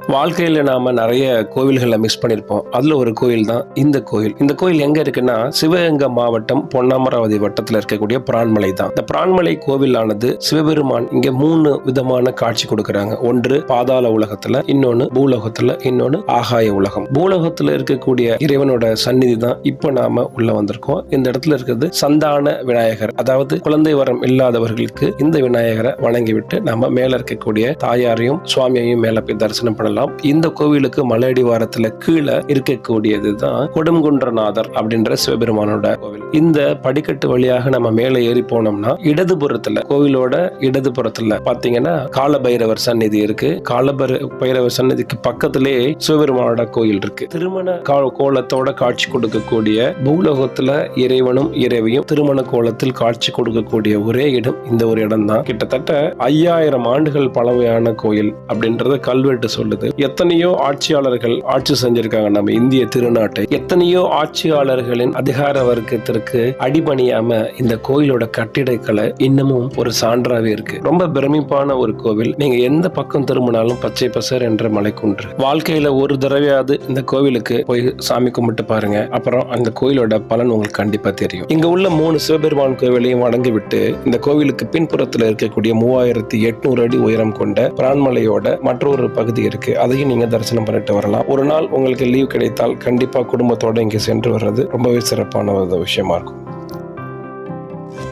வாழ்க்கையில நாம நிறைய கோவில்களை மிஸ் பண்ணியிருப்போம். அதுல ஒரு கோயில் தான் இந்த கோயில். இந்த கோயில் எங்க இருக்குன்னா, சிவகங்கை மாவட்டம் பொன்னமராவதி வட்டத்துல இருக்கக்கூடிய பிரான்மலை தான். இந்த பிரான்மலை கோவிலானது சிவபெருமான் இங்க 3 விதமான காட்சி கொடுக்கறாங்க. ஒன்று பாதாள உலகத்துல, இன்னொன்னு பூலோகத்துல, இன்னொன்னு ஆகாய உலகம். பூலோகத்துல இருக்கக்கூடிய இறைவனோட சந்நிதி தான் இப்ப நாம உள்ள வந்திருக்கோம். இந்த இடத்துல இருக்கிறது சந்தான விநாயகர், அதாவது குழந்தை வரம் இல்லாதவர்களுக்கு இந்த விநாயகரை வணங்கிவிட்டு நாம மேல இருக்கக்கூடிய தாயாரையும் சுவாமியையும் மேல போய் தரிசனம் பண்ணலாம். இந்த கோவிலுக்கு மலையடிவாரத்துல கீழே இருக்கக்கூடியது தான் கொடுங்குன்றநாதர் அப்படின்ற சிவபெருமானோட கோவில். இந்த படிக்கட்டு வழியாக நம்ம மேல ஏறி போனோம்னா இடதுபுறத்துல, கோவிலோட இடதுபுறத்துல பாத்தீங்கன்னா காலபைரவர் சந்நிதி இருக்கு. காலபைரவர் சந்நிதிக்கு பக்கத்திலே சிவபெருமானோட கோயில் இருக்கு. திருமண கோலத்தோட காட்சி கொடுக்கக்கூடிய பூலோகத்துல இறைவனும் இறைவியும் திருமண கோலத்தில் காட்சி கொடுக்கக்கூடிய ஒரே இடம் இந்த ஒரு இடம் தான். கிட்டத்தட்ட 5000 ஆண்டுகள் பழமையான கோயில் அப்படின்றத கல்வெட்டு சொல்லுது. எத்தனையோ ஆட்சியாளர்கள் ஆட்சி செஞ்சிருக்காங்க நம்ம இந்திய திருநாட்டை. எத்தனையோ ஆட்சியாளர்களின் அதிகார வர்க்கத்திற்கு அடிபணியாம இந்த கோயிலோட கட்டிடக்கலை இன்னமும் ஒரு சான்றாவே இருக்கு. ரொம்ப பிரமிப்பான ஒரு கோவில். நீங்க எந்த பக்கம் திரும்பினாலும் பச்சை பசர் என்ற மலைக்குன்று. வாழ்க்கையில ஒரு தடவையாவது இந்த கோவிலுக்கு போய் சாமி கும்பிட்டு பாருங்க. அப்புறம் அந்த கோயிலோட பலன் உங்களுக்கு கண்டிப்பா தெரியும். இங்க உள்ள 3 சிவபெருமான் கோவிலையும் வணங்கி விட்டு இந்த கோவிலுக்கு பின்புறத்துல இருக்கக்கூடிய 3800 அடி உயரம் கொண்ட பிரான்மலையோட மற்றொரு பகுதி இருக்கு. அதையும் நீங்க தரிசனம் பண்ணிட்டு வரலாம். ஒரு நாள் உங்களுக்கு லீவ் கிடைத்தால் கண்டிப்பா குடும்பத்தோட இங்க சென்று வர்றது ரொம்பவே சிறப்பான ஒரு விஷயமா இருக்கும்.